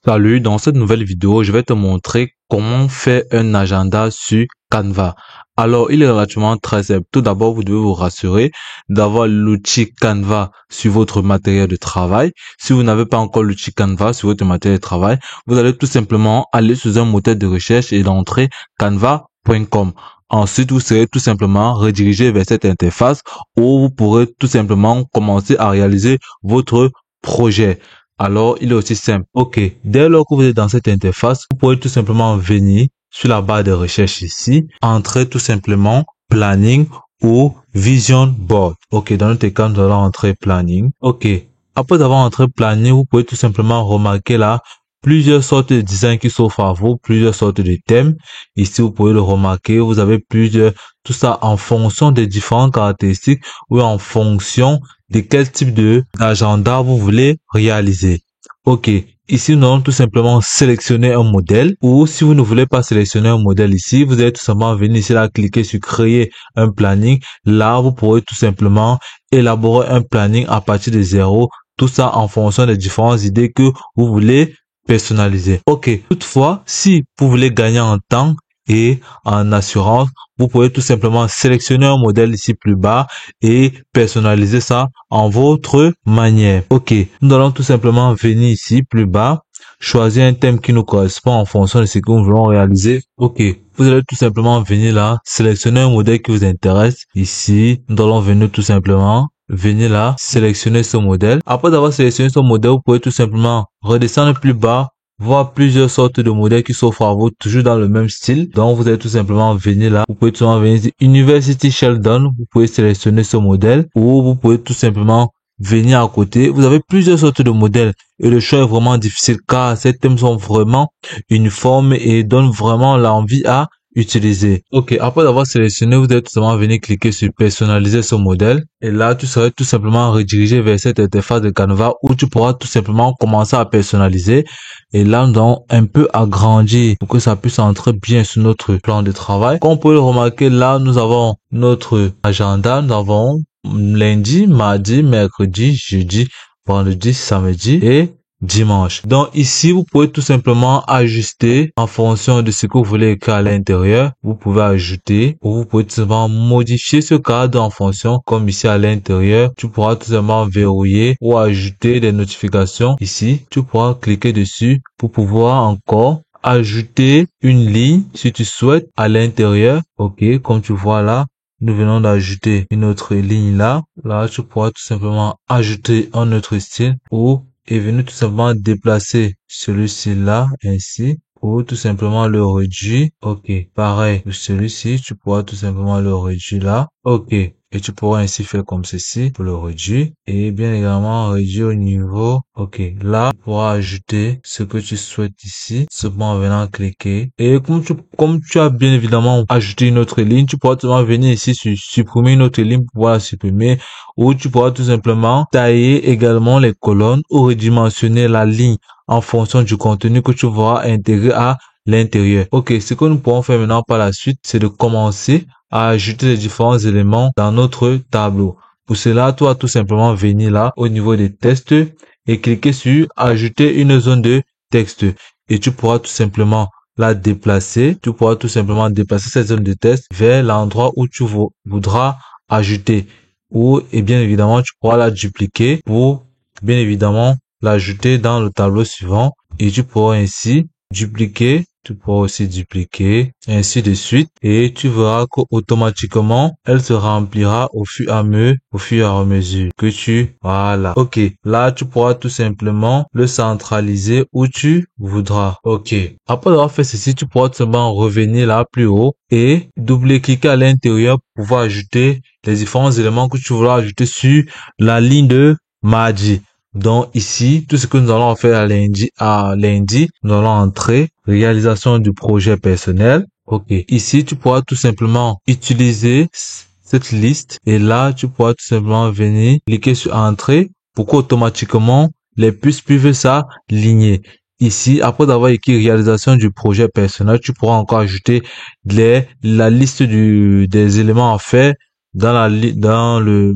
Salut, dans cette nouvelle vidéo, je vais te montrer comment faire un agenda sur Canva. Alors, il est relativement très simple. Tout d'abord, vous devez vous rassurer d'avoir l'outil Canva sur votre matériel de travail. Si vous n'avez pas encore l'outil Canva sur votre matériel de travail, vous allez tout simplement aller sur un moteur de recherche et d'entrer canva.com. Ensuite, vous serez tout simplement redirigé vers cette interface où vous pourrez tout simplement commencer à réaliser votre projet. Alors, il est aussi simple. OK. Dès lors que vous êtes dans cette interface, vous pouvez tout simplement venir sur la barre de recherche ici, entrer tout simplement planning ou vision board. OK. Dans notre cas, nous allons entrer planning. OK. Après avoir entré planning, vous pouvez tout simplement remarquer là plusieurs sortes de designs qui s'offrent à vous, plusieurs sortes de thèmes. Ici, vous pouvez le remarquer. Vous avez tout ça en fonction des différentes caractéristiques ou en fonction de quel type d'agenda vous voulez réaliser. OK. Ici, nous allons tout simplement sélectionner un modèle ou si vous ne voulez pas sélectionner un modèle ici, vous allez tout simplement venir ici là, cliquer sur créer un planning. Là, vous pourrez tout simplement élaborer un planning à partir de zéro. Tout ça en fonction des différentes idées que vous voulez personnaliser. OK. Toutefois, si vous voulez gagner en temps et en assurance, vous pouvez tout simplement sélectionner un modèle ici plus bas et personnaliser ça en votre manière. OK. Nous allons tout simplement venir ici plus bas, choisir un thème qui nous correspond en fonction de ce que nous voulons réaliser. OK. Vous allez tout simplement venir là, sélectionner un modèle qui vous intéresse. Ici, nous allons venir tout simplement venir là, sélectionner ce modèle. Après avoir sélectionné ce modèle, vous pouvez tout simplement redescendre plus bas, voir plusieurs sortes de modèles qui s'offrent à vous, toujours dans le même style. Donc, vous allez tout simplement venir là. Vous pouvez tout simplement venir ici, University Sheldon. Vous pouvez sélectionner ce modèle ou vous pouvez tout simplement venir à côté. Vous avez plusieurs sortes de modèles et le choix est vraiment difficile car ces thèmes sont vraiment uniformes et donnent vraiment l'envie à utiliser. OK, après avoir sélectionné, vous allez tout simplement venir cliquer sur personnaliser ce modèle et là, tu seras tout simplement redirigé vers cette interface de Canva où tu pourras tout simplement commencer à personnaliser et là, nous allons un peu agrandir pour que ça puisse entrer bien sur notre plan de travail. Comme vous pouvez le remarquer, là, nous avons notre agenda, nous avons lundi, mardi, mercredi, jeudi, vendredi, samedi et dimanche. Donc ici, vous pouvez tout simplement ajuster en fonction de ce que vous voulez écrire à l'intérieur. Vous pouvez ajouter ou vous pouvez tout simplement modifier ce cadre en fonction comme ici à l'intérieur. Tu pourras tout simplement verrouiller ou ajouter des notifications. Ici, tu pourras cliquer dessus pour pouvoir encore ajouter une ligne si tu souhaites à l'intérieur. OK, comme tu vois là. Nous venons d'ajouter une autre ligne là. Là, tu pourras tout simplement ajouter un autre style ou et venir tout simplement déplacer celui-ci là, ainsi, ou tout simplement le réduire. OK. Pareil pour celui-ci, tu pourras tout simplement le réduire là. OK. Et tu pourras ainsi faire comme ceci pour le réduire. Et bien également réduire au niveau. OK. Là, tu pourras ajouter ce que tu souhaites ici. Seulement en venant cliquer. Et comme tu as bien évidemment ajouté une autre ligne, tu pourras tout simplement venir ici sur supprimer une autre ligne pour pouvoir la supprimer. Ou tu pourras tout simplement tailler également les colonnes ou redimensionner la ligne en fonction du contenu que tu vas intégrer à l'intérieur. OK, ce que nous pourrons faire maintenant par la suite, c'est de commencer à ajouter les différents éléments dans notre tableau. Pour cela, tu vas tout simplement venir là au niveau des textes et cliquer sur ajouter une zone de texte. Et tu pourras tout simplement la déplacer. Tu pourras tout simplement déplacer cette zone de texte vers l'endroit où tu voudras ajouter. Ou, et bien évidemment, tu pourras la dupliquer pour bien évidemment l'ajouter dans le tableau suivant et tu pourras ainsi dupliquer, tu pourras aussi dupliquer, ainsi de suite et tu verras qu'automatiquement elle se remplira au fur et à mesure que voilà. OK, là tu pourras tout simplement le centraliser où tu voudras. OK, après avoir fait ceci, tu pourras tout simplement revenir là plus haut et double-cliquer à l'intérieur pour pouvoir ajouter les différents éléments que tu voudras ajouter sur la ligne de mardi. Donc ici, tout ce que nous allons faire à lundi, nous allons entrer réalisation du projet personnel. OK. Ici, tu pourras tout simplement utiliser cette liste et là, tu pourras tout simplement venir cliquer sur entrée pour qu'automatiquement les puces puissent s'aligner. Ici, après avoir écrit réalisation du projet personnel, tu pourras encore ajouter la liste des éléments à faire dans le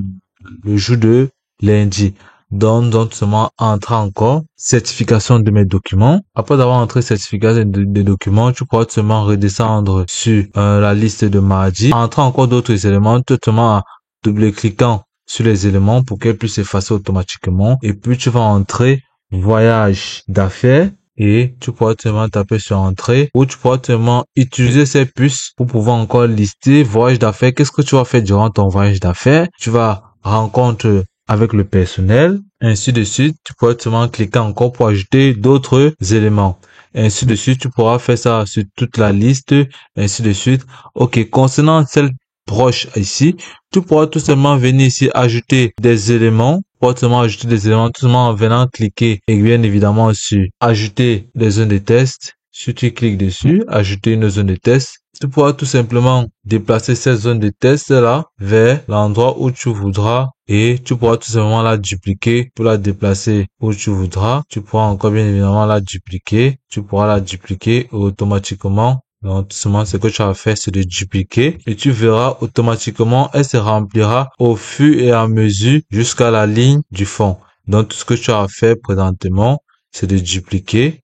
jour de lundi. Donc seulement entrer encore certification de mes documents. Après avoir entré certification des documents, tu pourras seulement redescendre sur la liste de mardi. Entrer encore d'autres éléments, tout seulement en double-cliquant sur les éléments pour qu'elles puissent s'effacer automatiquement. Et puis tu vas entrer voyage d'affaires. Et tu pourras seulement taper sur entrée ou tu pourras seulement utiliser ces puces pour pouvoir encore lister voyage d'affaires. Qu'est-ce que tu vas faire durant ton voyage d'affaires? Tu vas rencontrer avec le personnel, ainsi de suite. Tu pourras seulement cliquer encore pour ajouter d'autres éléments. Ainsi de suite, tu pourras faire ça sur toute la liste, ainsi de suite. Ok, concernant celle proche ici, tu pourras tout simplement venir ici ajouter des éléments. Tout simplement en venant cliquer et bien évidemment sur ajouter des zones de test. Si tu cliques dessus, ajouter une zone de test, tu pourras tout simplement déplacer cette zone de test là vers l'endroit où tu voudras et tu pourras tout simplement la dupliquer pour la déplacer où tu voudras. Tu pourras encore bien évidemment la dupliquer. Tu pourras la dupliquer automatiquement. Donc, tout simplement, ce que tu as fait, c'est de dupliquer et tu verras automatiquement, elle se remplira au fur et à mesure jusqu'à la ligne du fond. Donc, tout ce que tu as fait présentement, c'est de dupliquer.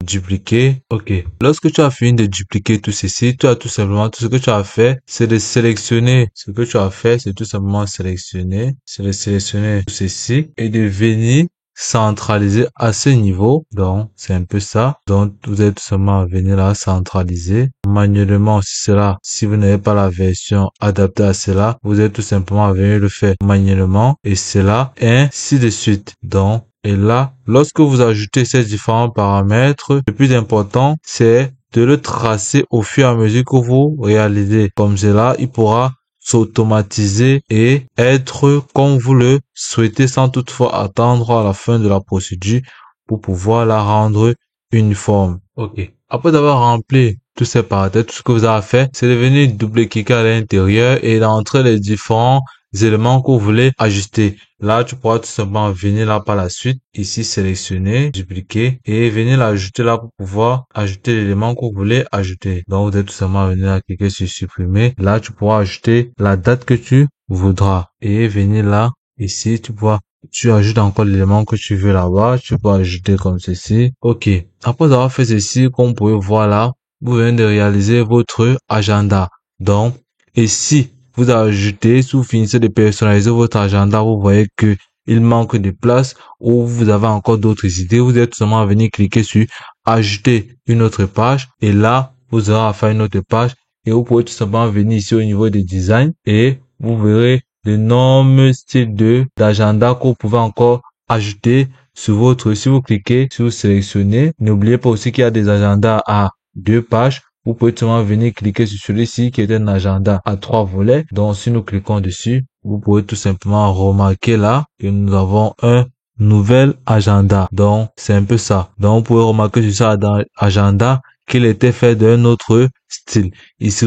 OK. Lorsque tu as fini de dupliquer tout ceci, tu as tout simplement, tout ce que tu as fait, c'est de sélectionner. Ce que tu as fait, c'est tout simplement sélectionner. C'est de sélectionner tout ceci et de venir centraliser à ce niveau. Donc, c'est un peu ça. Donc, vous êtes seulement à venir là, centraliser. Manuellement, si vous n'avez pas la version adaptée à cela, vous êtes tout simplement à venir le faire manuellement et cela, ainsi de suite. Donc, et là, lorsque vous ajoutez ces différents paramètres, le plus important, c'est de le tracer au fur et à mesure que vous réalisez. Comme cela, il pourra s'automatiser et être comme vous le souhaitez sans toutefois attendre à la fin de la procédure pour pouvoir la rendre uniforme. OK. Après avoir rempli tous ces paramètres, tout ce que vous avez fait, c'est de venir double-cliquer à l'intérieur et d'entrer les différents éléments que vous voulez ajuster. Là, tu pourras tout simplement venir là par la suite, ici sélectionner, dupliquer et venir l'ajouter là pour pouvoir ajouter l'élément que vous voulez ajouter. Donc, vous êtes tout simplement venir là, cliquer sur supprimer. Là, tu pourras ajouter la date que tu voudras et venir là, ici, tu ajoutes encore l'élément que tu veux là-bas. Tu peux ajouter comme ceci. OK. Après avoir fait ceci, comme vous pouvez voir là, vous venez de réaliser votre agenda. Donc, ici, vous ajoutez, si vous finissez de personnaliser votre agenda, vous voyez que il manque de place ou vous avez encore d'autres idées, vous êtes seulement à venir cliquer sur ajouter une autre page et là, vous aurez à faire une autre page et vous pouvez tout simplement venir ici au niveau des designs et vous verrez d'énormes styles d'agenda que vous pouvez encore ajouter sur si vous cliquez, si vous sélectionnez. N'oubliez pas aussi qu'il y a des agendas à 2 pages. Vous pouvez seulement venir cliquer sur celui-ci qui est un agenda à 3 volets. Donc, si nous cliquons dessus, vous pouvez tout simplement remarquer là que nous avons un nouvel agenda. Donc, c'est un peu ça. Donc, vous pouvez remarquer sur ça dans l'agenda qu'il était fait d'un autre style. Ici,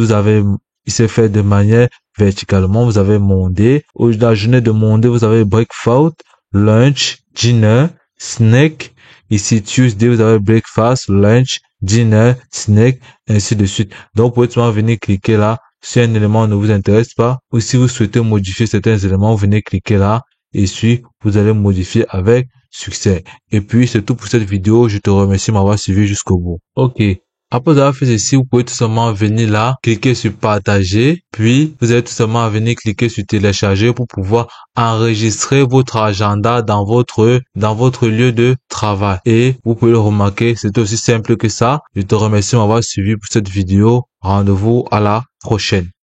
il s'est fait de manière verticalement. Vous avez Monday. Au la journée de Monday, vous avez breakfast, lunch, dinner, snack. Ici, Tuesday, vous avez breakfast, lunch, dinner, snack, ainsi de suite. Donc, vous pouvez tout simplement venir cliquer là. Si un élément ne vous intéresse pas, ou si vous souhaitez modifier certains éléments, vous venez cliquer là. Et puis, vous allez modifier avec succès. Et puis, c'est tout pour cette vidéo. Je te remercie de m'avoir suivi jusqu'au bout. OK. Après avoir fait ceci, vous pouvez tout simplement venir là, cliquer sur partager, puis vous allez tout simplement venir cliquer sur télécharger pour pouvoir enregistrer votre agenda dans votre lieu de travail. Et vous pouvez le remarquer, c'est aussi simple que ça. Je te remercie de m'avoir suivi pour cette vidéo. Rendez-vous à la prochaine.